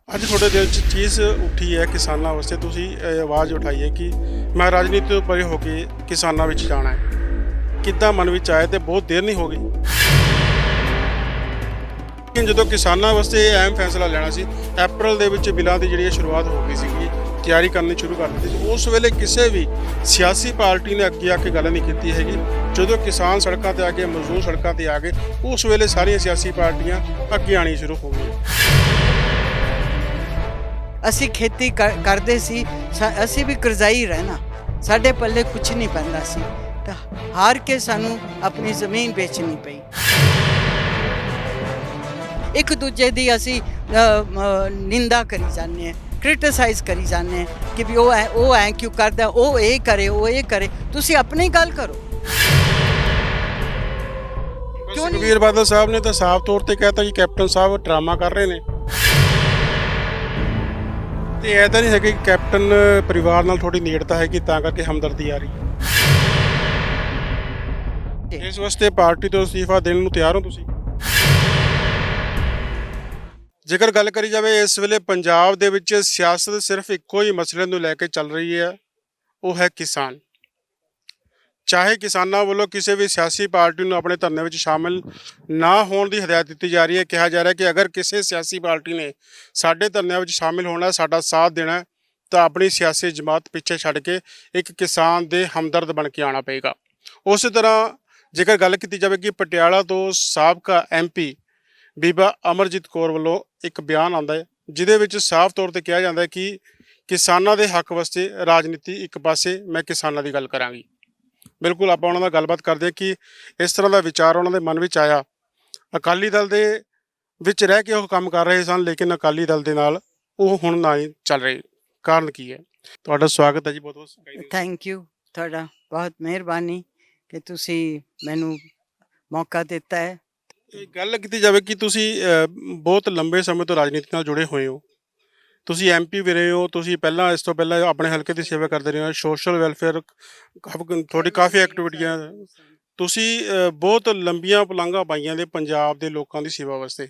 ਅੱਜ ਤੁਹਾਡੇ ਦਿਲ 'ਚ ਚੀਜ਼ ਉੱਠੀ ਹੈ ਕਿਸਾਨਾਂ ਵਾਸਤੇ ਤੁਸੀਂ ਆਵਾਜ਼ ਉਠਾਈ ਹੈ ਕਿ ਮੈਂ ਰਾਜਨੀਤੀ ਤੋਂ ਪਰੇ ਹੋ ਕੇ ਕਿਸਾਨਾਂ ਵਿੱਚ ਜਾਣਾ ਹੈ। ਕਿੱਦਾਂ ਮਨ ਵਿੱਚ ਆਇਆ ਤੇ ਬਹੁਤ ਦੇਰ ਨਹੀਂ ਹੋ ਗਈ। ਲੇਕਿਨ ਜਦੋਂ ਕਿਸਾਨਾਂ ਵਾਸਤੇ ਇਹ ਅਹਿਮ ਫੈਸਲਾ ਲੈਣਾ ਸੀ, ਅਪ੍ਰੈਲ ਦੇ ਵਿੱਚ ਬਿੱਲਾਂ ਦੀ ਜਿਹੜੀ ਸ਼ੁਰੂਆਤ ਹੋ ਗਈ ਸੀਗੀ, ਤਿਆਰੀ ਕਰਨੀ ਸ਼ੁਰੂ ਕਰ ਦਿੱਤੀ ਸੀ। ਉਸ ਵੇਲੇ ਕਿਸੇ ਵੀ ਸਿਆਸੀ ਪਾਰਟੀ ਨੇ ਅੱਗੇ ਆ ਕੇ ਗੱਲ ਨਹੀਂ ਕੀਤੀ ਹੈਗੀ। ਜਦੋਂ ਕਿਸਾਨ ਸੜਕਾਂ ਤੇ ਆ ਗਏ, ਮਜ਼ਦੂਰ ਸੜਕਾਂ ਤੇ ਆ ਗਏ, ਉਸ ਵੇਲੇ ਸਾਰੀਆਂ ਸਿਆਸੀ ਪਾਰਟੀਆਂ ਅੱਗੇ ਆਉਣੀ ਸ਼ੁਰੂ ਹੋ ਗਈਆਂ। ਅਸੀਂ ਖੇਤੀ ਕਰਦੇ ਸੀ, ਅਸੀਂ ਵੀ ਕਰਜ਼ਾਈ ਰਹਿਣਾ, ਸਾਡੇ ਪੱਲੇ ਕੁਝ ਨਹੀਂ ਪੈਂਦਾ ਸੀ ਤਾਂ ਹਾਰ ਕੇ ਸਾਨੂੰ ਆਪਣੀ ਜ਼ਮੀਨ ਵੇਚਣੀ ਪਈ। ਇੱਕ ਦੂਜੇ ਦੀ ਅਸੀਂ ਨਿੰਦਾ ਕਰੀ ਜਾਂਦੇ ਹਾਂ, ਕ੍ਰਿਟਿਸਾਈਜ਼ ਕਰੀ ਜਾਂਦੇ ਹਾਂ ਕਿ ਵੀ ਉਹ ਐ ਕਿਉਂ ਕਰਦਾ, ਉਹ ਇਹ ਕਰੇ। ਤੁਸੀਂ ਆਪਣੀ ਗੱਲ ਕਰੋ। ਸੁਖਬੀਰ ਬਾਦਲ ਸਾਹਿਬ ਨੇ ਤਾਂ ਸਾਫ਼ ਤੌਰ ਤੇ ਕਹਿਤਾ ਕਿ ਕੈਪਟਨ ਸਾਹਿਬ ਡਰਾਮਾ ਕਰ ਰਹੇ ਨੇ। ਤੇ ਇਹ ਤਾਂ ਨਹੀਂ ਹੈ ਕਿ ਕੈਪਟਨ ਪਰਿਵਾਰ ਨਾਲ ਥੋੜੀ ਨੇੜਤਾ ਹੈ ਕਿ ਤਾਂ ਕਰਕੇ ਹਮਦਰਦੀ ਆ ਰਹੀ ਹੈ। ਇਸ ਵਾਸਤੇ ਪਾਰਟੀ ਤੋਂ ਅਸਤੀਫਾ ਦੇਣ ਨੂੰ ਤਿਆਰ ਹੋ ਤੁਸੀਂ? ਜੇਕਰ ਗੱਲ ਕਰੀ ਜਾਵੇ, ਇਸ ਵੇਲੇ ਪੰਜਾਬ ਦੇ ਵਿੱਚ ਸਿਆਸਤ ਸਿਰਫ ਇੱਕੋ ਹੀ ਮਸਲੇ ਨੂੰ ਲੈ ਕੇ ਚੱਲ ਰਹੀ ਹੈ, ਉਹ ਹੈ ਕਿਸਾਨ। ਚਾਹੇ ਕਿਸਾਨਾਂ ਵੱਲੋਂ ਕਿਸੇ ਵੀ ਸਿਆਸੀ ਪਾਰਟੀ ਨੂੰ ਆਪਣੇ ਧਰਨੇ ਵਿੱਚ ਸ਼ਾਮਿਲ ਨਾ ਹੋਣ ਦੀ ਹਦਾਇਤ ਦਿੱਤੀ ਜਾ ਰਹੀ ਹੈ। ਕਿਹਾ ਜਾ ਰਿਹਾ ਕਿ ਅਗਰ ਕਿਸੇ ਸਿਆਸੀ ਪਾਰਟੀ ਨੇ ਸਾਡੇ ਧਰਨਿਆਂ ਵਿੱਚ ਸ਼ਾਮਿਲ ਹੋਣਾ, ਸਾਡਾ ਸਾਥ ਦੇਣਾ, ਤਾਂ ਆਪਣੀ ਸਿਆਸੀ ਜਮਾਤ ਪਿੱਛੇ ਛੱਡ ਕੇ ਇੱਕ ਕਿਸਾਨ ਦੇ ਹਮਦਰਦ ਬਣ ਕੇ ਆਉਣਾ ਪਏਗਾ। ਉਸੇ ਤਰ੍ਹਾਂ ਜੇਕਰ ਗੱਲ ਕੀਤੀ ਜਾਵੇ ਕਿ ਪਟਿਆਲਾ ਤੋਂ ਸਾਬਕਾ MP ਬੀਬਾ ਅਮਰਜੀਤ ਕੌਰ ਵੱਲੋਂ ਇੱਕ ਬਿਆਨ ਆਉਂਦਾ ਹੈ, ਜਿਹਦੇ ਵਿੱਚ ਸਾਫ਼ ਤੌਰ ਤੇ ਕਿਹਾ ਜਾਂਦਾ ਹੈ ਕਿ ਕਿਸਾਨਾਂ ਦੇ ਹੱਕ ਵਾਸਤੇ ਰਾਜਨੀਤੀ ਇੱਕ ਪਾਸੇ, ਮੈਂ ਕਿਸਾਨਾਂ ਦੀ ਗੱਲ ਕਰਾਂਗੀ। ਬਿਲਕੁਲ ਆਪਾਂ ਉਹਨਾਂ ਨਾਲ ਗੱਲਬਾਤ ਕਰਦੇ ਹਾਂ ਕਿ ਇਸ ਤਰ੍ਹਾਂ ਦਾ ਵਿਚਾਰ ਉਹਨਾਂ ਦੇ ਮਨ ਵਿੱਚ ਆਇਆ। ਅਕਾਲੀ ਦਲ ਦੇ ਵਿੱਚ ਰਹਿ ਕੇ ਉਹ ਕੰਮ ਕਰ ਰਹੇ ਸਨ, ਲੇਕਿਨ ਅਕਾਲੀ ਦਲ ਦੇ ਨਾਲ ਉਹ ਹੁਣ ਨਾ ਹੀ ਚੱਲ ਰਹੇ। ਕਾਰਨ ਕੀ ਹੈ? ਤੁਹਾਡਾ ਸਵਾਗਤ ਹੈ ਜੀ, ਬਹੁਤ ਬਹੁਤ ਥੈਂਕ ਯੂ, ਤੁਹਾਡਾ ਬਹੁਤ ਮਿਹਰਬਾਨੀ ਕਿ ਤੁਸੀਂ ਮੈਨੂੰ ਮੌਕਾ ਦਿੱਤਾ ਹੈ। ਇਹ ਗੱਲ ਕੀਤੀ ਜਾਵੇ ਕਿ ਤੁਸੀਂ ਬਹੁਤ ਲੰਬੇ ਸਮੇਂ ਤੋਂ ਰਾਜਨੀਤੀ ਨਾਲ ਜੁੜੇ ਹੋਏ ਹੋ। ਤੁਸੀਂ MP ਵੀ ਰਹੇ ਹੋ, ਤੁਸੀਂ ਪਹਿਲਾਂ ਇਸ ਤੋਂ ਪਹਿਲਾਂ ਆਪਣੇ ਹਲਕੇ ਦੀ ਸੇਵਾ ਕਰਦੇ ਰਹੇ ਹੋ, ਸੋਸ਼ਲ ਵੈਲਫੇਅਰ ਤੁਹਾਡੀ ਕਾਫੀ ਐਕਟੀਵਿਟੀਆਂ। ਤੁਸੀਂ ਬਹੁਤ ਲੰਬੀਆਂ ਪਲਾਂਘਾਂ ਪਾਈਆਂ ਨੇ ਪੰਜਾਬ ਦੇ ਲੋਕਾਂ ਦੀ ਸੇਵਾ ਵਾਸਤੇ।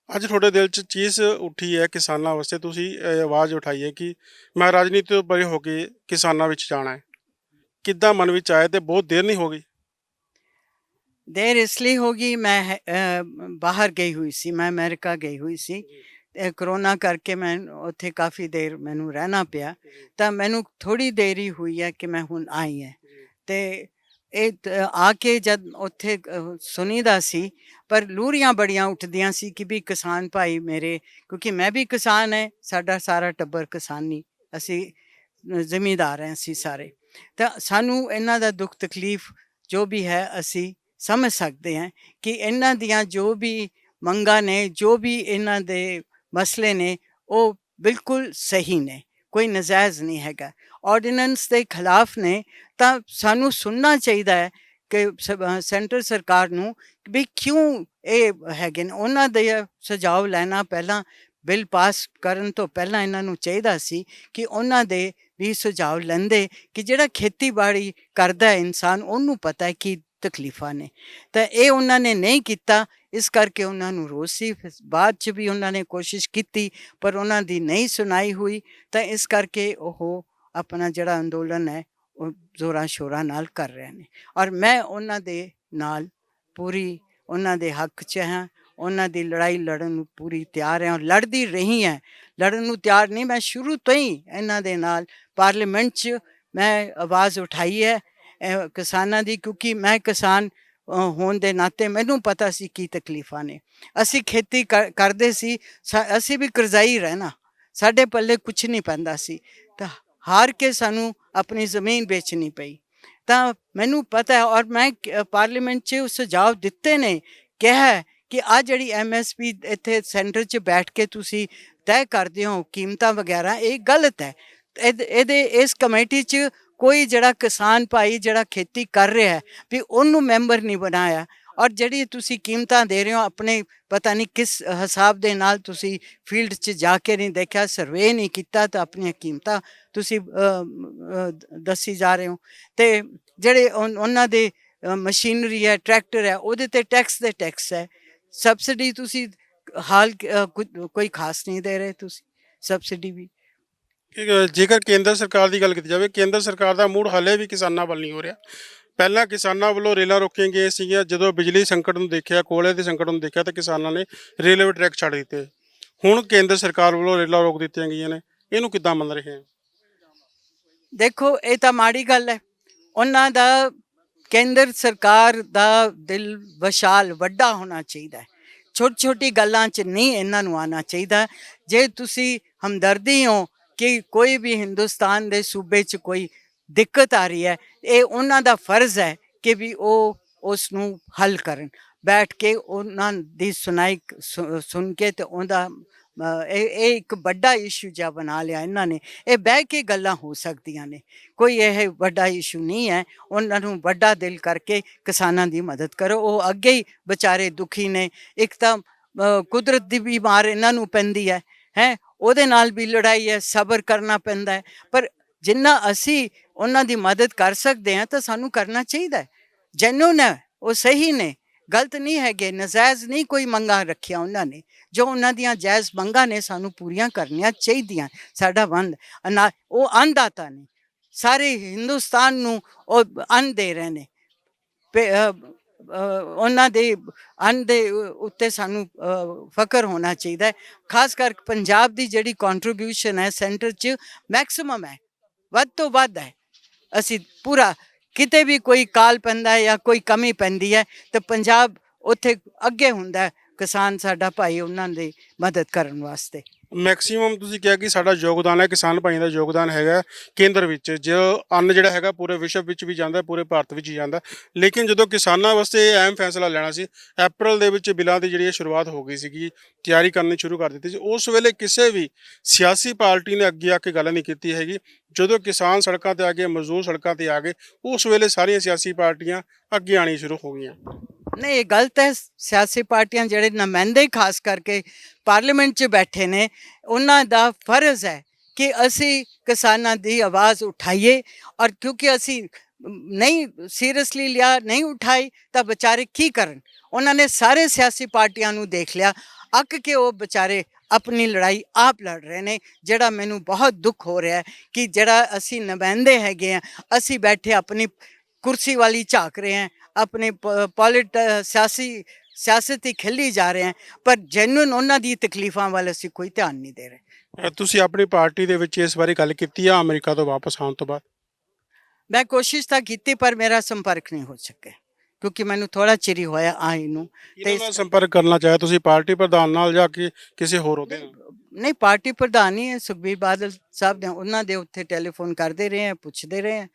ਅੱਜ ਤੁਹਾਡੇ ਦਿਲ 'ਚ ਚੀਜ਼ ਉੱਠੀ ਹੈ ਕਿਸਾਨਾਂ ਵਾਸਤੇ ਤੁਸੀਂ ਆਵਾਜ਼ ਉਠਾਈ ਹੈ ਕਿ ਮੈਂ ਰਾਜਨੀਤੀ ਤੋਂ ਪਰੇ ਹੋ ਕੇ ਕਿਸਾਨਾਂ ਵਿੱਚ ਜਾਣਾ ਹੈ। ਕਿੱਦਾਂ ਮਨ ਵਿੱਚ ਆਇਆ ਤੇ ਬਹੁਤ ਦੇਰ ਨਹੀਂ ਹੋ ਗਈ? ਦੇਰ ਇਸ ਲਈ ਹੋ ਗਈ, ਮੈਂ ਬਾਹਰ ਗਈ ਹੋਈ ਸੀ, ਮੈਂ ਅਮਰੀਕਾ ਗਈ ਹੋਈ ਸੀ। ਕਰੋਨਾ ਕਰਕੇ ਮੈਂ ਉੱਥੇ ਕਾਫੀ ਦੇਰ ਮੈਨੂੰ ਰਹਿਣਾ ਪਿਆ, ਤਾਂ ਮੈਨੂੰ ਥੋੜ੍ਹੀ ਦੇਰ ਹੀ ਹੋਈ ਹੈ ਕਿ ਮੈਂ ਹੁਣ ਆਈ ਹੈ। ਅਤੇ ਇਹ ਆ ਕੇ ਜਦ ਉੱਥੇ ਸੁਣੀਦਾ ਸੀ, ਪਰ ਲੂਰੀਆਂ ਬੜੀਆਂ ਉੱਠਦੀਆਂ ਸੀ ਕਿ ਵੀ ਕਿਸਾਨ ਭਾਈ ਮੇਰੇ, ਕਿਉਂਕਿ ਮੈਂ ਵੀ ਕਿਸਾਨ ਹੈ, ਸਾਡਾ ਸਾਰਾ ਟੱਬਰ ਕਿਸਾਨੀ, ਅਸੀਂ ਜ਼ਿਮੀਂਦਾਰ ਹਾਂ ਅਸੀਂ ਸਾਰੇ, ਤਾਂ ਸਾਨੂੰ ਇਹਨਾਂ ਦਾ ਦੁੱਖ ਤਕਲੀਫ ਜੋ ਵੀ ਹੈ ਅਸੀਂ ਸਮਝ ਸਕਦੇ ਹਾਂ ਕਿ ਇਹਨਾਂ ਦੀਆਂ ਜੋ ਵੀ ਮੰਗਾਂ ਨੇ, ਜੋ ਵੀ ਇਹਨਾਂ ਦੇ ਮਸਲੇ ਨੇ, ਉਹ ਬਿਲਕੁਲ ਸਹੀ ਨੇ, ਕੋਈ ਨਜਾਇਜ਼ ਨਹੀਂ ਹੈਗਾ, ਆਰਡੀਨੈਂਸ ਦੇ ਖਿਲਾਫ ਨੇ। ਤਾਂ ਸਾਨੂੰ ਸੁਣਨਾ ਚਾਹੀਦਾ ਹੈ ਕਿ ਸੈਂਟਰ ਸਰਕਾਰ ਨੂੰ ਵੀ ਕਿਉਂ ਇਹ ਹੈਗੇ ਨੇ। ਉਹਨਾਂ ਦੇ ਸੁਝਾਅ ਲੈਣਾ, ਪਹਿਲਾਂ ਬਿੱਲ ਪਾਸ ਕਰਨ ਤੋਂ ਪਹਿਲਾਂ ਇਹਨਾਂ ਨੂੰ ਚਾਹੀਦਾ ਸੀ ਕਿ ਉਹਨਾਂ ਦੇ ਵੀ ਸੁਝਾਅ ਲੈਂਦੇ ਕਿ ਜਿਹੜਾ ਖੇਤੀਬਾੜੀ ਕਰਦਾ ਇਨਸਾਨ, ਉਹਨੂੰ ਪਤਾ ਹੈ ਕੀ ਤਕਲੀਫਾਂ ਨੇ। ਤਾਂ ਇਹ ਉਹਨਾਂ ਨੇ ਨਹੀਂ ਕੀਤਾ, ਇਸ ਕਰਕੇ ਉਹਨਾਂ ਨੂੰ ਰੋਸ ਸੀ। ਬਾਅਦ 'ਚ ਵੀ ਉਹਨਾਂ ਨੇ ਕੋਸ਼ਿਸ਼ ਕੀਤੀ, ਪਰ ਉਹਨਾਂ ਦੀ ਨਹੀਂ ਸੁਣਾਈ ਹੋਈ। ਤਾਂ ਇਸ ਕਰਕੇ ਉਹ ਆਪਣਾ ਜਿਹੜਾ ਅੰਦੋਲਨ ਹੈ ਉਹ ਜ਼ੋਰਾਂ ਸ਼ੋਰਾਂ ਨਾਲ ਕਰ ਰਹੇ ਨੇ, ਔਰ ਮੈਂ ਉਹਨਾਂ ਦੇ ਨਾਲ ਪੂਰੀ ਉਹਨਾਂ ਦੇ ਹੱਕ 'ਚ ਹਾਂ। ਉਹਨਾਂ ਦੀ ਲੜਾਈ ਲੜਨ ਨੂੰ ਪੂਰੀ ਤਿਆਰ ਹੈ, ਔਰ ਲੜਦੀ ਰਹੀ ਹੈ। ਲੜਨ ਨੂੰ ਤਿਆਰ ਨਹੀਂ, ਮੈਂ ਸ਼ੁਰੂ ਤੋਂ ਹੀ ਇਹਨਾਂ ਦੇ ਨਾਲ ਪਾਰਲੀਮੈਂਟ 'ਚ ਮੈਂ ਆਵਾਜ਼ ਉਠਾਈ ਹੈ ਕਿਸਾਨਾਂ ਦੀ, ਕਿਉਂਕਿ ਮੈਂ ਕਿਸਾਨ ਹੋਣ ਦੇ ਨਾਤੇ ਮੈਨੂੰ ਪਤਾ ਸੀ ਕੀ ਤਕਲੀਫਾਂ ਨੇ। ਅਸੀਂ ਖੇਤੀ ਕਰਦੇ ਸੀ, ਅਸੀਂ ਵੀ ਕਰਜ਼ਾਈ ਰਹਿਣਾ, ਸਾਡੇ ਪੱਲੇ ਕੁਝ ਨਹੀਂ ਪੈਂਦਾ ਸੀ ਤਾਂ ਹਾਰ ਕੇ ਸਾਨੂੰ ਆਪਣੀ ਜ਼ਮੀਨ ਵੇਚਣੀ ਪਈ। ਤਾਂ ਮੈਨੂੰ ਪਤਾ ਹੈ, ਔਰ ਮੈਂ ਪਾਰਲੀਮੈਂਟ 'ਚ ਸੁਝਾਅ ਦਿੱਤੇ ਨੇ, ਕਿਹਾ ਕਿ ਆਹ ਜਿਹੜੀ MSP ਇੱਥੇ ਸੈਂਟਰ 'ਚ ਬੈਠ ਕੇ ਤੁਸੀਂ ਤੈਅ ਕਰਦੇ ਹੋ ਕੀਮਤਾਂ ਵਗੈਰਾ, ਇਹ ਗਲਤ ਹੈ। ਇਹਦੇ ਇਸ ਕਮੇਟੀ 'ਚ ਕੋਈ ਜਿਹੜਾ ਕਿਸਾਨ ਭਾਈ ਜਿਹੜਾ ਖੇਤੀ ਕਰ ਰਿਹਾ ਹੈ ਵੀ ਉਹਨੂੰ ਮੈਂਬਰ ਨਹੀਂ ਬਣਾਇਆ, ਔਰ ਜਿਹੜੀ ਤੁਸੀਂ ਕੀਮਤਾਂ ਦੇ ਰਹੇ ਹੋ ਆਪਣੇ ਪਤਾ ਨਹੀਂ ਕਿਸ ਹਿਸਾਬ ਦੇ ਨਾਲ, ਤੁਸੀਂ ਫੀਲਡ 'ਚ ਜਾ ਕੇ ਨਹੀਂ ਦੇਖਿਆ, ਸਰਵੇ ਨਹੀਂ ਕੀਤਾ, ਤਾਂ ਆਪਣੀਆਂ ਕੀਮਤਾਂ ਤੁਸੀਂ ਦੱਸੀ ਜਾ ਰਹੇ ਹੋ। ਅਤੇ ਜਿਹੜੇ ਉਹਨਾਂ ਦੇ ਮਸ਼ੀਨਰੀ ਹੈ, ਟਰੈਕਟਰ ਹੈ, ਉਹਦੇ 'ਤੇ ਟੈਕਸ ਹੈ। ਸਬਸਿਡੀ ਤੁਸੀਂ ਹਾਲ ਕੋਈ ਖਾਸ ਨਹੀਂ ਦੇ ਰਹੇ ਤੁਸੀਂ ਸਬਸਿਡੀ ਵੀ। ਜੇਕਰ ਕੇਂਦਰ ਸਰਕਾਰ ਦੀ ਗੱਲ ਕੀਤੀ ਜਾਵੇ, ਕੇਂਦਰ ਸਰਕਾਰ ਦਾ ਮੂਡ ਹਾਲੇ ਵੀ ਕਿਸਾਨਾਂ ਵੱਲ ਨਹੀਂ ਹੋ ਰਿਹਾ। ਪਹਿਲਾਂ ਕਿਸਾਨਾਂ ਵੱਲੋਂ ਰੇਲਾਂ ਰੋਕੀਆਂ ਗਈਆਂ ਸੀਗੀਆਂ, ਜਦੋਂ ਬਿਜਲੀ ਸੰਕਟ ਨੂੰ ਦੇਖਿਆ, ਕੋਲੇ ਦੇ ਸੰਕਟ ਨੂੰ ਦੇਖਿਆ ਤਾਂ ਕਿਸਾਨਾਂ ਨੇ ਰੇਲਵੇ ਟਰੈਕ ਛੱਡ ਦਿੱਤੇ। ਹੁਣ ਕੇਂਦਰ ਸਰਕਾਰ ਵੱਲੋਂ ਰੇਲਾਂ ਰੋਕ ਦਿੱਤੀਆਂ ਗਈਆਂ ਨੇ, ਇਹਨੂੰ ਕਿੱਦਾਂ ਮੰਨ ਰਹੇ ਆ? ਦੇਖੋ ਇਹ ਤਾਂ ਮਾੜੀ ਗੱਲ ਹੈ। ਉਹਨਾਂ ਦਾ ਕੇਂਦਰ ਸਰਕਾਰ ਦਾ ਦਿਲ ਵਿਸ਼ਾਲ ਵੱਡਾ ਹੋਣਾ ਚਾਹੀਦਾ ਹੈ। ਛੋਟੀ ਛੋਟੀ ਗੱਲਾਂ 'ਚ ਨਹੀਂ ਇਹਨਾਂ ਨੂੰ ਆਉਣਾ ਚਾਹੀਦਾ। ਜੇ ਤੁਸੀਂ ਹਮਦਰਦੀ ਹੋ ਕਿ ਕੋਈ ਵੀ ਹਿੰਦੁਸਤਾਨ ਦੇ ਸੂਬੇ 'ਚ ਕੋਈ ਦਿੱਕਤ ਆ ਰਹੀ ਹੈ, ਇਹ ਉਹਨਾਂ ਦਾ ਫਰਜ਼ ਹੈ ਕਿ ਵੀ ਉਹ ਉਸ ਨੂੰ ਹੱਲ ਕਰਨ, ਬੈਠ ਕੇ ਉਹਨਾਂ ਦੀ ਸੁਣਾਈ ਸੁਣ ਕੇ ਤੇ ਉਹਦਾ ਇਹ ਇੱਕ ਵੱਡਾ ਇਸ਼ੂ ਜਿਹਾ ਬਣਾ ਲਿਆ ਇਹਨਾਂ ਨੇ। ਇਹ ਬਹਿ ਕੇ ਗੱਲਾਂ ਹੋ ਸਕਦੀਆਂ ਨੇ, ਕੋਈ ਇਹ ਵੱਡਾ ਇਸ਼ੂ ਨਹੀਂ ਹੈ। ਉਹਨਾਂ ਨੂੰ ਵੱਡਾ ਦਿਲ ਕਰਕੇ ਕਿਸਾਨਾਂ ਦੀ ਮਦਦ ਕਰੋ। ਉਹ ਅੱਗੇ ਹੀ ਵਿਚਾਰੇ ਦੁਖੀ ਨੇ। ਇੱਕ ਤਾਂ ਕੁਦਰਤ ਦੀ ਵੀ ਮਾਰ ਇਹਨਾਂ ਨੂੰ ਪੈਂਦੀ ਹੈ ਉਹਦੇ ਨਾਲ ਵੀ ਲੜਾਈ ਹੈ, ਸਬਰ ਕਰਨਾ ਪੈਂਦਾ ਹੈ। ਪਰ ਜਿੰਨਾ ਅਸੀਂ ਉਹਨਾਂ ਦੀ ਮਦਦ ਕਰ ਸਕਦੇ ਹਾਂ ਤਾਂ ਸਾਨੂੰ ਕਰਨਾ ਚਾਹੀਦਾ ਹੈ। ਜੈਨੂਨ ਹੈ, ਉਹ ਸਹੀ ਨੇ, ਗਲਤ ਨਹੀਂ ਹੈਗੇ, ਨਜਾਇਜ਼ ਨਹੀਂ ਕੋਈ ਮੰਗਾਂ ਰੱਖਿਆ ਉਹਨਾਂ ਨੇ। ਜੋ ਉਹਨਾਂ ਦੀਆਂ ਜਾਇਜ਼ ਮੰਗਾਂ ਨੇ ਸਾਨੂੰ ਪੂਰੀਆਂ ਕਰਨੀਆਂ ਚਾਹੀਦੀਆਂ। ਸਾਡਾ ਵੰਡ ਉਹ ਅੰਨਦਾਤਾ ਨੇ, ਸਾਰੇ ਹਿੰਦੁਸਤਾਨ ਨੂੰ ਉਹ ਅੰਨ ਦੇ ਰਹੇ ਨੇ। ਉਹਨਾਂ ਦੇ ਅੰਨ ਦੇ ਉੱਤੇ ਸਾਨੂੰ ਫਖਰ ਹੋਣਾ ਚਾਹੀਦਾ ਹੈ। ਖਾਸ ਕਰਕੇ ਪੰਜਾਬ ਦੀ ਜਿਹੜੀ ਕੰਟਰੀਬਿਊਸ਼ਨ ਹੈ ਸੈਂਟਰ 'ਚ ਮੈਕਸਿਮਮ ਹੈ, ਵੱਧ ਤੋਂ ਵੱਧ ਹੈ। ਅਸੀਂ ਪੂਰਾ ਕਿਤੇ ਵੀ ਕੋਈ ਕਾਲ ਪੈਂਦਾ ਹੈ ਜਾਂ ਕੋਈ ਕਮੀ ਪੈਂਦੀ ਹੈ ਤਾਂ ਪੰਜਾਬ ਉੱਥੇ ਅੱਗੇ ਹੁੰਦਾ ਹੈ। ਕਿਸਾਨ ਸਾਡਾ ਭਾਈ, ਉਹਨਾਂ ਦੀ ਮਦਦ ਕਰਨ ਵਾਸਤੇ ਮੈਕਸੀਮਮ ਤੁਸੀਂ ਕਿਹਾ ਕਿ ਸਾਡਾ ਯੋਗਦਾਨ ਹੈ, ਕਿਸਾਨ ਭਾਈਆਂ ਦਾ ਯੋਗਦਾਨ ਹੈਗਾ ਕੇਂਦਰ ਵਿੱਚ, ਜੋ ਅੰਨ ਜਿਹੜਾ ਹੈਗਾ ਪੂਰੇ ਵਿਸ਼ਵ ਵਿੱਚ ਵੀ ਜਾਂਦਾ, ਪੂਰੇ ਭਾਰਤ ਵਿੱਚ ਹੀ ਜਾਂਦਾ। ਲੇਕਿਨ ਜਦੋਂ ਕਿਸਾਨਾਂ ਵਾਸਤੇ ਇਹ ਅਹਿਮ ਫੈਸਲਾ ਲੈਣਾ ਸੀ, ਅਪ੍ਰੈਲ ਦੇ ਵਿੱਚ ਬਿੱਲਾਂ ਦੀ ਜਿਹੜੀ ਸ਼ੁਰੂਆਤ ਹੋ ਗਈ ਸੀਗੀ, ਤਿਆਰੀ ਕਰਨੀ ਸ਼ੁਰੂ ਕਰ ਦਿੱਤੀ ਸੀ, ਉਸ ਵੇਲੇ ਕਿਸੇ ਵੀ ਸਿਆਸੀ ਪਾਰਟੀ ਨੇ ਅੱਗੇ ਆ ਕੇ ਗੱਲ ਨਹੀਂ ਕੀਤੀ ਹੈਗੀ। ਜਦੋਂ ਕਿਸਾਨ ਸੜਕਾਂ 'ਤੇ ਆ ਗਏ, ਮਜ਼ਦੂਰ ਸੜਕਾਂ 'ਤੇ ਆ ਗਏ, ਉਸ ਵੇਲੇ ਸਾਰੀਆਂ ਸਿਆਸੀ ਪਾਰਟੀਆਂ ਅੱਗੇ ਆਉਣੀ ਸ਼ੁਰੂ ਹੋ ਗਈਆਂ। ਨਹੀਂ, ਇਹ ਗਲਤ ਹੈ। ਸਿਆਸੀ ਪਾਰਟੀਆਂ ਜਿਹੜੇ ਨੁਮਾਇੰਦੇ ਖਾਸ ਕਰਕੇ ਪਾਰਲੀਮੈਂਟ 'ਚ ਬੈਠੇ ਨੇ, ਉਹਨਾਂ ਦਾ ਫਰਜ਼ ਹੈ ਕਿ ਅਸੀਂ ਕਿਸਾਨਾਂ ਦੀ ਆਵਾਜ਼ ਉਠਾਈਏ। ਔਰ ਕਿਉਂਕਿ ਅਸੀਂ ਨਹੀਂ ਸੀਰੀਅਸਲੀ ਲਿਆ, ਨਹੀਂ ਉਠਾਈ ਤਾਂ ਵਿਚਾਰੇ ਕੀ ਕਰਨ। ਉਹਨਾਂ ਨੇ ਸਾਰੇ ਸਿਆਸੀ ਪਾਰਟੀਆਂ ਨੂੰ ਦੇਖ ਲਿਆ, ਅੱਕ ਕੇ ਉਹ ਵਿਚਾਰੇ ਆਪਣੀ ਲੜਾਈ ਆਪ ਲੜ ਰਹੇ ਨੇ। ਜਿਹੜਾ ਮੈਨੂੰ ਬਹੁਤ ਦੁੱਖ ਹੋ ਰਿਹਾ ਕਿ ਜਿਹੜਾ ਅਸੀਂ ਨੁਮਾਇੰਦੇ ਹੈਗੇ ਆ, ਅਸੀਂ ਬੈਠੇ ਆਪਣੀ ਕੁਰਸੀ ਵਾਲੀ ਝਾਕ ਰਹੇ ਹਾਂ, ਆਪਣੇ ਸਿਆਸਤ ਹੀ ਖੇਲੀ ਜਾ ਰਹੇ ਹਾਂ, ਪਰ ਜੈਨੂਨ ਉਹਨਾਂ ਦੀ ਤਕਲੀਫਾਂ ਵੱਲ ਅਸੀਂ ਕੋਈ ਧਿਆਨ ਨਹੀਂ ਦੇ ਰਹੇ। ਤੁਸੀਂ ਆਪਣੀ ਪਾਰਟੀ ਦੇ ਵਿੱਚ ਇਸ ਬਾਰੇ ਗੱਲ ਕੀਤੀ ਆ ਅਮਰੀਕਾ ਤੋਂ ਵਾਪਸ ਆਉਣ ਤੋਂ ਬਾਅਦ? ਮੈਂ ਕੋਸ਼ਿਸ਼ ਤਾਂ ਕੀਤੀ ਪਰ ਮੇਰਾ ਸੰਪਰਕ ਨਹੀਂ ਹੋ ਸਕਿਆ, ਕਿਉਂਕਿ ਮੈਨੂੰ ਥੋੜਾ ਚਿਰ ਹੀ ਹੋਇਆ ਆਈ ਨੂੰ। ਤੇ ਸੰਪਰਕ ਕਰਨਾ ਚਾਹਿਆ ਤੁਸੀਂ ਪਾਰਟੀ ਪ੍ਰਧਾਨ ਨਾਲ ਜਾਂ ਕਿ ਕਿਸੇ ਹੋਰ ਉਹਦੇ ਨਾਲ? ਨਹੀਂ, ਪਾਰਟੀ ਪ੍ਰਧਾਨ ਹੀ ਹੈ ਸੁਖਬੀਰ ਬਾਦਲ ਸਾਹਿਬ ਨੇ, ਉਹਨਾਂ ਦੇ ਉੱਥੇ ਟੈਲੀਫੋਨ ਕਰਦੇ ਰਹੇ ਆ, ਪੁੱਛਦੇ ਰਹੇ ਆ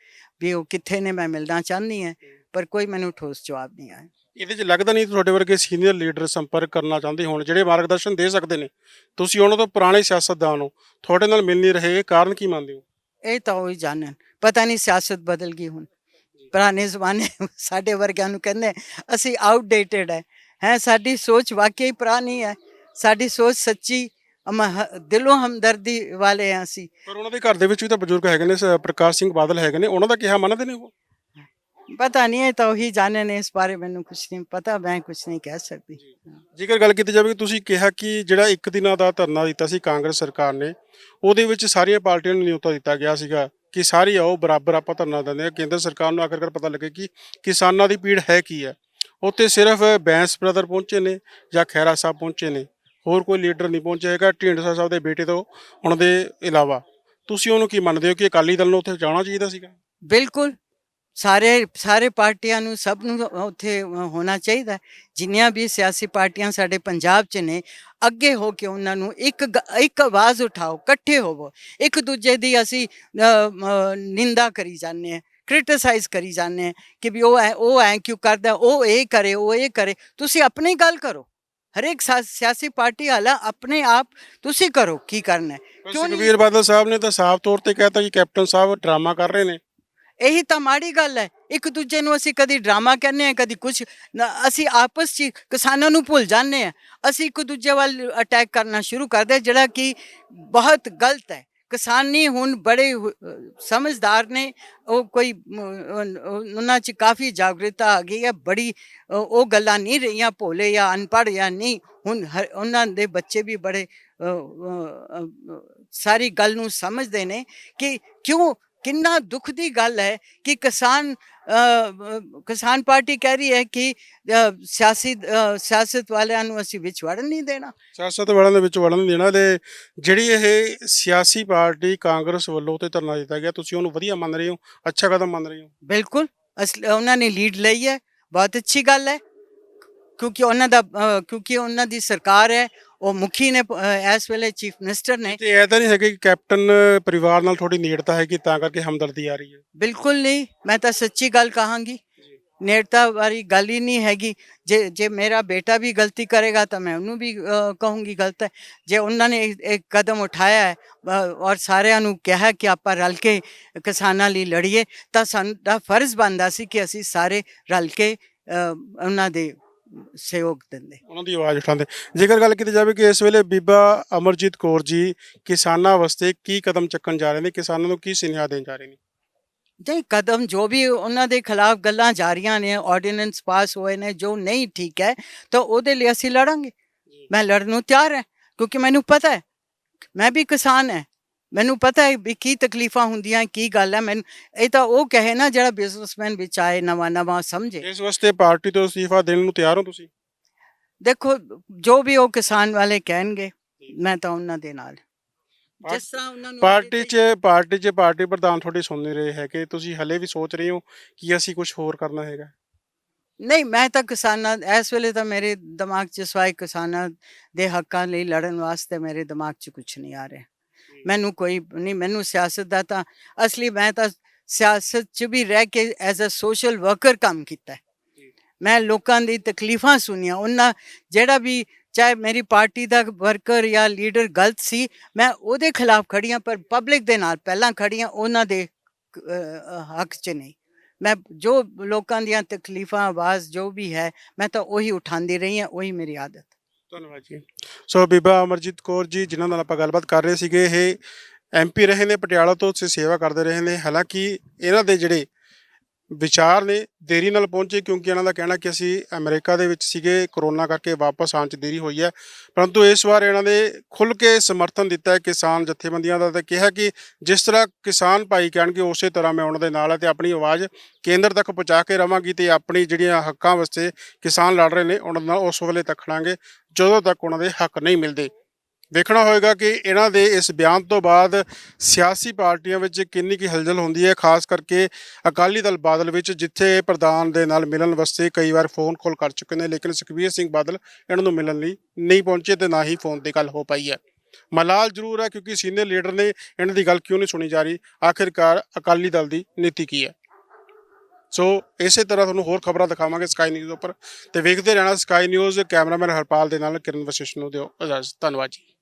ਵੀ ਉਹ ਕਿੱਥੇ ਨੇ, ਮੈਂ ਮਿਲਣਾ ਚਾਹੁੰਦੀ ਹਾਂ, ਪਰ ਕੋਈ ਮੈਨੂੰ ਠੋਸ ਜਵਾਬ ਨਹੀਂ ਆਇਆ। ਇਹਦੇ 'ਚ ਲੱਗਦਾ ਨਹੀਂ ਤੁਹਾਡੇ ਵਰਗੇ ਸੀਨੀਅਰ ਲੀਡਰ ਸੰਪਰਕ ਕਰਨਾ ਚਾਹੁੰਦੇ ਹੋਣ, ਜਿਹੜੇ ਮਾਰਗਦਰਸ਼ਨ ਦੇ ਸਕਦੇ ਨੇ? ਤੁਸੀਂ ਉਹਨਾਂ ਤੋਂ ਪੁਰਾਣੇ ਸਿਆਸਤਦਾਨ ਹੋ, ਤੁਹਾਡੇ ਨਾਲ ਮਿਲ ਨਹੀਂ ਰਹੇ, ਕਾਰਨ ਕੀ ਮੰਨਦੇ ਹੋ? ਇਹ ਤਾਂ ਉਹੀ ਜਾਣਨ, ਪਤਾ ਨਹੀਂ ਸਿਆਸਤ ਬਦਲ ਗਈ ਹੁਣ। ਪੁਰਾਣੇ ਜ਼ਮਾਨੇ ਸਾਡੇ ਵਰਗਿਆਂ ਨੂੰ ਕਹਿੰਦੇ ਅਸੀਂ ਆਊਟਡੇਟਡ ਹੈ। ਸਾਡੀ ਸੋਚ ਵਾਕਈ ਪੁਰਾਣੀ ਹੈ, ਸਾਡੀ ਸੋਚ ਸੱਚੀ, ਦਿਲੋਂ ਹਮਦਰਦੀ ਵਾਲੇ ਹਾਂ ਅਸੀਂ। ਪਰ ਉਹਨਾਂ ਦੇ ਘਰ ਦੇ ਵਿੱਚ ਵੀ ਤਾਂ ਬਜ਼ੁਰਗ ਹੈਗੇ ਨੇ, ਪ੍ਰਕਾਸ਼ ਸਿੰਘ ਬਾਦਲ ਹੈਗੇ ਨੇ, ਉਹਨਾਂ ਦਾ ਕਿਹਾ ਮੰਨਦੇ ਨੇ ਉਹ? ਪਤਾ ਨਹੀਂ, ਇਹ ਤਾਂ ਉਹੀ ਜਾਣੇ ਨੇ, ਇਸ ਬਾਰੇ ਮੈਨੂੰ ਕੁਛ ਨਹੀਂ ਪਤਾ, ਮੈਂ ਕੁਛ ਨਹੀਂ ਕਹਿ ਸਕਦੀ। ਜੇਕਰ ਗੱਲ ਕੀਤੀ ਜਾਵੇ, ਤੁਸੀਂ ਕਿਹਾ ਕਿ ਜਿਹੜਾ ਇੱਕ ਦਿਨਾਂ ਦਾ ਧਰਨਾ ਦਿੱਤਾ ਸੀ ਕਾਂਗਰਸ ਸਰਕਾਰ ਨੇ, ਉਹਦੇ ਵਿੱਚ ਸਾਰੀਆਂ ਪਾਰਟੀਆਂ ਨੂੰ ਨਿਯੁਕਤ ਦਿੱਤਾ ਗਿਆ ਸੀਗਾ ਕਿ ਸਾਰੀ ਆਓ ਬਰਾਬਰ ਆਪਾਂ ਧਰਨਾ ਦਿੰਦੇ ਹਾਂ। ਕੇਂਦਰ ਸਰਕਾਰ ਨੂੰ ਆਖਰਕਾਰ ਪਤਾ ਲੱਗੇ ਕਿ ਕਿਸਾਨਾਂ ਦੀ ਪੀੜ ਹੈ ਕੀ ਹੈ। ਉੱਥੇ ਸਿਰਫ ਬੈਂਸ ਬ੍ਰਦਰ ਪਹੁੰਚੇ ਨੇ ਜਾਂ ਖਹਿਰਾ ਸਾਹਿਬ ਪਹੁੰਚੇ ਨੇ, ਹੋਰ ਕੋਈ ਲੀਡਰ ਨਹੀਂ ਪਹੁੰਚਿਆ ਹੈਗਾ ਢੀਂਡਸਾ ਸਾਹਿਬ ਦੇ ਬੇਟੇ ਤੋਂ ਉਹਨਾਂ ਦੇ ਇਲਾਵਾ। ਤੁਸੀਂ ਉਹਨੂੰ ਕੀ ਮੰਨਦੇ ਹੋ ਕਿ ਅਕਾਲੀ ਦਲ ਨੂੰ ਉੱਥੇ ਜਾਣਾ ਚਾਹੀਦਾ ਸੀਗਾ? ਬਿਲਕੁਲ, ਸਾਰੇ ਪਾਰਟੀਆਂ ਨੂੰ, ਸਭ ਨੂੰ ਉੱਥੇ ਹੋਣਾ ਚਾਹੀਦਾ। ਜਿੰਨੀਆਂ ਵੀ ਸਿਆਸੀ ਪਾਰਟੀਆਂ ਸਾਡੇ ਪੰਜਾਬ 'ਚ ਨੇ, ਅੱਗੇ ਹੋ ਕੇ ਉਹਨਾਂ ਨੂੰ ਇੱਕ ਆਵਾਜ਼ ਉਠਾਓ, ਇਕੱਠੇ ਹੋਵੋ। ਇੱਕ ਦੂਜੇ ਦੀ ਅਸੀਂ ਨਿੰਦਾ ਕਰੀ ਜਾਂਦੇ ਹਾਂ, ਕ੍ਰਿਟਿਸਾਈਜ਼ ਕਰੀ ਜਾਂਦੇ ਹਾਂ ਕਿ ਵੀ ਉਹ ਐਂ ਕਿਉਂ ਕਰਦਾ, ਉਹ ਇਹ ਕਰੇ। ਤੁਸੀਂ ਆਪਣੀ ਗੱਲ ਕਰੋ। ਹਰੇਕ ਸਿਆਸੀ ਪਾਰਟੀ ਵਾਲਾ ਆਪਣੇ ਆਪ ਤੁਸੀਂ ਕਰੋ ਕੀ ਕਰਨਾ। ਕਿਉਂ ਨਹੀਂ? ਸੁਖਬੀਰ ਬਾਦਲ ਸਾਹਿਬ ਨੇ ਤਾਂ ਸਾਫ਼ ਤੌਰ ਤੇ ਕਹਿਤਾ ਕਿ ਕੈਪਟਨ ਸਾਹਿਬ ਡਰਾਮਾ ਕਰ ਰਹੇ ਨੇ। ਇਹੀ ਤਾਂ ਮਾੜੀ ਗੱਲ ਹੈ। ਇੱਕ ਦੂਜੇ ਨੂੰ ਅਸੀਂ ਕਦੀ ਡਰਾਮਾ ਕਹਿੰਦੇ ਹਾਂ, ਕਦੀ ਕੁਛ। ਅਸੀਂ ਆਪਸ 'ਚ ਕਿਸਾਨਾਂ ਨੂੰ ਭੁੱਲ ਜਾਂਦੇ ਹਾਂ। ਅਸੀਂ ਇੱਕ ਦੂਜੇ ਵੱਲ ਅਟੈਕ ਕਰਨਾ ਸ਼ੁਰੂ ਕਰਦੇ, ਜਿਹੜਾ ਕਿ ਬਹੁਤ ਗਲਤ ਹੈ। ਕਿਸਾਨੀ ਹੁਣ ਬੜੇ ਸਮਝਦਾਰ ਨੇ, ਉਹ ਕੋਈ ਉਹਨਾਂ 'ਚ ਕਾਫੀ ਜਾਗਰੂਕਤਾ ਆ ਗਈ ਹੈ ਬੜੀ। ਉਹ ਗੱਲਾਂ ਨਹੀਂ ਰਹੀਆਂ ਭੋਲੇ ਜਾਂ ਅਨਪੜ੍ਹ ਜਾਂ ਨਹੀਂ, ਹੁਣ ਉਹਨਾਂ ਦੇ ਬੱਚੇ ਵੀ ਬੜੇ ਸਾਰੀ ਗੱਲ ਨੂੰ ਸਮਝਦੇ ਨੇ ਕਿ ਕਿਉਂ ਕਿੰਨਾ ਦੁੱਖ ਦੀ ਗੱਲ ਹੈ ਕਿ ਕਿਸਾਨ ਪਾਰਟੀ ਕਹਿ ਰਹੀ ਹੈ ਕਿ ਸਿਆਸਤ ਵਾਲਿਆਂ ਨੂੰ ਅਸੀਂ ਵਿੱਚ ਵੜਨ ਨਹੀਂ ਦੇਣਾ। ਸਿਆਸਤ ਵਾਲਿਆਂ ਦੇ ਵਿੱਚ ਵੜਨ ਨਹੀਂ ਦੇਣਾ। ਤੇ ਜਿਹੜੀ ਇਹ ਸਿਆਸੀ ਪਾਰਟੀ ਕਾਂਗਰਸ ਵੱਲੋਂ ਤੇ ਧਰਨਾ ਦਿੱਤਾ ਗਿਆ, ਤੁਸੀਂ ਉਹਨੂੰ ਵਧੀਆ ਮੰਨ ਰਹੇ ਹੋ, ਅੱਛਾ ਕਦਮ ਮੰਨ ਰਹੇ ਹੋ? ਬਿਲਕੁਲ ਉਹਨਾਂ ਨੇ ਲੀਡ ਲਈ ਹੈ, ਬਹੁਤ ਅੱਛੀ ਗੱਲ ਹੈ, ਕਿਉਂਕਿ ਉਹਨਾਂ ਦੀ ਸਰਕਾਰ ਹੈ, ਉਹ ਮੁਖੀ ਨੇ, ਇਸ ਵੇਲੇ ਚੀਫ ਮਿਨਿਸਟਰ ਨੇ। ਤੇ ਇਹ ਤਾਂ ਨਹੀਂ ਹੈਗਾ ਕਿ ਕੈਪਟਨ ਪਰਿਵਾਰ ਨਾਲ ਥੋੜੀ ਨੇੜਤਾ ਹੈਗੀ ਤਾਂ ਕਰਕੇ ਹਮਦਰਦੀ ਆ ਰਹੀ ਹੈ? ਬਿਲਕੁਲ ਨਹੀਂ, ਮੈਂ ਤਾਂ ਸੱਚੀ ਗੱਲ ਕਹਾਂਗੀ, ਨੇੜਤਾ ਵਾਲੀ ਗੱਲ ਹੀ ਨਹੀਂ ਹੈਗੀ। ਜੇ ਮੇਰਾ ਬੇਟਾ ਵੀ ਗਲਤੀ ਕਰੇਗਾ ਤਾਂ ਮੈਂ ਉਹਨੂੰ ਵੀ ਕਹੂੰਗੀ ਗਲਤ ਹੈ। ਜੇ ਉਹਨਾਂ ਨੇ ਇੱਕ ਕਦਮ ਉਠਾਇਆ ਹੈ ਔਰ ਸਾਰਿਆਂ ਨੂੰ ਕਿਹਾ ਕਿ ਆਪਾਂ ਰਲ ਕੇ ਕਿਸਾਨਾਂ ਲਈ ਲੜੀਏ, ਤਾਂ ਸਾਡਾ ਫਰਜ਼ ਬਣਦਾ ਸੀ ਕਿ ਅਸੀਂ ਸਾਰੇ ਰਲ ਕੇ ਉਹਨਾਂ ਦੇ ਸਹਿਯੋਗ ਦਿੰਦੇ, ਉਹਨਾਂ ਦੀ ਆਵਾਜ਼ ਉਠਾਉਂਦੇ। ਜੇਕਰ ਗੱਲ ਕੀਤੀ ਜਾਵੇ ਕਿ ਇਸ ਵੇਲੇ ਬੀਬਾ ਅਮਰਜੀਤ ਕੌਰ ਜੀ ਕਿਸਾਨਾਂ ਵਾਸਤੇ ਕੀ ਕਦਮ ਚੱਕਣ ਜਾ ਰਹੇ ਨੇ, ਕਿਸਾਨਾਂ ਨੂੰ ਕੀ ਸੁਨੇਹਾ ਦੇਣ ਜਾ ਰਹੇ ਨੇ? ਨਹੀਂ, ਕਦਮ ਜੋ ਵੀ ਉਹਨਾਂ ਦੇ ਖਿਲਾਫ ਗੱਲਾਂ ਜਾਰੀਆਂ ਨੇ, ਆਰਡੀਨੈਂਸ ਪਾਸ ਹੋਏ ਨੇ, ਜੋ ਨਹੀਂ ਠੀਕ ਹੈ ਤਾਂ ਉਹਦੇ ਲਈ ਅਸੀਂ ਲੜਾਂਗੇ। ਮੈਂ ਲੜਨ ਨੂੰ ਤਿਆਰ ਹਾਂ, ਕਿਉਂਕਿ ਮੈਨੂੰ ਪਤਾ ਹੈ, ਮੈਂ ਵੀ ਕਿਸਾਨ ਹੈ, ਮੈਨੂੰ ਪਤਾ ਹੈ ਵੀ ਕੀ ਤਕਲੀਫਾਂ ਹੁੰਦੀਆਂ, ਕੀ ਗੱਲ ਹੈ। ਮੈਨੂੰ ਇਹ ਤਾਂ ਉਹ ਕਹੇ ਨਾ ਜਿਹੜਾ ਬਿਜ਼ਨਸਮੈਨ ਵਿੱਚ ਆਏ ਨਵਾਂ ਸਮਝੇ। ਇਸ ਵਾਸਤੇ ਪਾਰਟੀ ਤੋਂ ਅਸਤੀਫਾ ਦੇਣ ਨੂੰ ਤਿਆਰ ਹੋ ਤੁਸੀਂ? ਦੇਖੋ, ਜੋ ਵੀ ਉਹ ਕਿਸਾਨ ਵਾਲੇ ਕਹਿਣਗੇ ਮੈਂ ਤਾਂ ਉਹਨਾਂ ਦੇ ਨਾਲ, ਜਿਸ ਤਰ੍ਹਾਂ ਉਹਨਾਂ ਨੂੰ ਪਾਰਟੀ ਪ੍ਰਧਾਨ ਤੁਹਾਡੀ ਸੁਣ ਨਹੀਂ ਰਹੇ ਹੈ ਕਿ ਤੁਸੀਂ ਹਲੇ ਵੀ ਸੋਚ ਰਹੇ ਹੋ ਕਿ ਅਸੀਂ ਕੁਝ ਹੋਰ ਕਰਨਾ ਹੈਗਾ? ਨਹੀਂ, ਮੈਂ ਤਾਂ ਕਿਸਾਨਾਂ ਇਸ ਵੇਲੇ ਤਾਂ ਮੇਰੇ ਦਿਮਾਗ 'ਚ ਸਿਵਾਏ ਕਿਸਾਨਾਂ ਦੇ ਹੱਕਾਂ ਲਈ ਲੜਨ ਵਾਸਤੇ ਮੇਰੇ ਦਿਮਾਗ 'ਚ ਕੁਝ ਨਹੀਂ ਆ ਰਿਹਾ। ਮੈਨੂੰ ਕੋਈ ਨਹੀਂ, ਮੈਨੂੰ ਸਿਆਸਤ ਦਾ ਤਾਂ ਅਸਲੀ, ਮੈਂ ਤਾਂ ਸਿਆਸਤ 'ਚ ਵੀ ਰਹਿ ਕੇ ਐਜ਼ ਅ ਸੋਸ਼ਲ ਵਰਕਰ ਕੰਮ ਕੀਤਾ। ਮੈਂ ਲੋਕਾਂ ਦੀ ਤਕਲੀਫਾਂ ਸੁਣੀਆਂ, ਉਹਨਾਂ ਜਿਹੜਾ ਵੀ ਚਾਹੇ ਮੇਰੀ ਪਾਰਟੀ ਦਾ ਵਰਕਰ ਜਾਂ ਲੀਡਰ ਗਲਤ ਸੀ, ਮੈਂ ਉਹਦੇ ਖਿਲਾਫ ਖੜੀ ਹਾਂ, ਪਰ ਪਬਲਿਕ ਦੇ ਨਾਲ ਪਹਿਲਾਂ ਖੜੀ ਹਾਂ, ਉਹਨਾਂ ਦੇ ਹੱਕ 'ਚ ਨਹੀਂ। ਮੈਂ ਜੋ ਲੋਕਾਂ ਦੀਆਂ ਤਕਲੀਫਾਂ ਆਵਾਜ਼ ਜੋ ਵੀ ਹੈ, ਮੈਂ ਤਾਂ ਉਹੀ ਉਠਾਉਂਦੀ ਰਹੀ ਹਾਂ, ਉਹੀ ਮੇਰੀ ਆਦਤ। ਧੰਨਵਾਦ ਜੀ। ਸੋ ਬੀਬਾ ਅਮਰਜੀਤ ਕੌਰ ਜੀ ਜਿਨ੍ਹਾਂ ਨਾਲ ਆਪਾਂ ਗੱਲਬਾਤ ਕਰ ਰਹੇ ਸੀਗੇ, ਇਹ MP ਰਹੇ ਨੇ, ਪਟਿਆਲਾ ਤੋਂ ਸੇਵਾ ਕਰਦੇ ਰਹੇ ਨੇ। ਹਾਲਾਂਕਿ ਇਹਨਾਂ ਦੇ ਜਿਹੜੇ ਵਿਚਾਰ ਨੇ ਦੇਰੀ ਨਾਲ ਪਹੁੰਚੇ, ਕਿਉਂਕਿ ਇਹਨਾਂ ਦਾ ਕਹਿਣਾ ਕਿ ਅਸੀਂ ਅਮਰੀਕਾ ਦੇ ਵਿੱਚ ਸੀਗੇ, ਕਰੋਨਾ ਕਰਕੇ ਵਾਪਸ ਆਉਣ 'ਚ ਦੇਰੀ ਹੋਈ ਹੈ। ਪਰੰਤੂ ਇਸ ਵਾਰ ਇਹਨਾਂ ਨੇ ਖੁੱਲ੍ਹ ਕੇ ਸਮਰਥਨ ਦਿੱਤਾ ਹੈ ਕਿਸਾਨ ਜਥੇਬੰਦੀਆਂ ਦਾ, ਅਤੇ ਕਿਹਾ ਕਿ ਜਿਸ ਤਰ੍ਹਾਂ ਕਿਸਾਨ ਭਾਈ ਕਹਿਣਗੇ ਉਸੇ ਤਰ੍ਹਾਂ ਮੈਂ ਉਹਨਾਂ ਦੇ ਨਾਲ ਹੈ, ਅਤੇ ਆਪਣੀ ਆਵਾਜ਼ ਕੇਂਦਰ ਤੱਕ ਪਹੁੰਚਾ ਕੇ ਰਵਾਂਗੀ, ਅਤੇ ਆਪਣੀ ਜਿਹੜੀਆਂ ਹੱਕਾਂ ਵਾਸਤੇ ਕਿਸਾਨ ਲੜ ਰਹੇ ਨੇ ਉਹਨਾਂ ਨਾਲ ਉਸ ਵੇਲੇ ਤੱਕ ਖੜਾਂਗੇ ਜਦੋਂ ਤੱਕ ਉਹਨਾਂ ਦੇ ਹੱਕ ਨਹੀਂ ਮਿਲਦੇ। ਵੇਖਣਾ ਹੋਏਗਾ ਕਿ ਇਹਨਾਂ ਦੇ ਇਸ ਬਿਆਨ ਤੋਂ ਬਾਅਦ ਸਿਆਸੀ ਪਾਰਟੀਆਂ ਵਿੱਚ ਕਿੰਨੀ ਕੁ ਹਲਚਲ ਹੁੰਦੀ ਹੈ, ਖਾਸ ਕਰਕੇ ਅਕਾਲੀ ਦਲ ਬਾਦਲ ਵਿੱਚ, ਜਿੱਥੇ ਪ੍ਰਧਾਨ ਦੇ ਨਾਲ ਮਿਲਣ ਵਾਸਤੇ ਕਈ ਵਾਰ ਫੋਨ ਕਾਲ ਕਰ ਚੁੱਕੇ ਨੇ, ਲੇਕਿਨ ਸੁਖਬੀਰ ਸਿੰਘ ਬਾਦਲ ਇਹਨਾਂ ਨੂੰ ਮਿਲਣ ਲਈ ਨਹੀਂ ਪਹੁੰਚੇ ਅਤੇ ਨਾ ਹੀ ਫੋਨ 'ਤੇ ਗੱਲ ਹੋ ਪਾਈ ਹੈ। ਮਲਾਲ ਜ਼ਰੂਰ ਹੈ ਕਿਉਂਕਿ ਸੀਨੀਅਰ ਲੀਡਰ ਨੇ, ਇਹਨਾਂ ਦੀ ਗੱਲ ਕਿਉਂ ਨਹੀਂ ਸੁਣੀ ਜਾ ਰਹੀ, ਆਖਿਰਕਾਰ ਅਕਾਲੀ ਦਲ ਦੀ ਨੀਤੀ ਕੀ ਹੈ। ਸੋ ਇਸੇ ਤਰ੍ਹਾਂ ਤੁਹਾਨੂੰ ਹੋਰ ਖਬਰਾਂ ਦਿਖਾਵਾਂਗੇ ਸਕਾਈ ਨਿਊਜ਼ ਉੱਪਰ, ਤੇ ਵੇਖਦੇ ਰਹਿਣਾ ਸਕਾਈ ਨਿਊਜ਼। ਕੈਮਰਾਮੈਨ ਹਰਪਾਲ ਦੇ ਨਾਲ ਕਿਰਨ ਵਸ਼ਿਸ਼ ਨੂੰ ਦਿਓ ਇਜਾਜ਼ਤ। ਧੰਨਵਾਦ ਜੀ।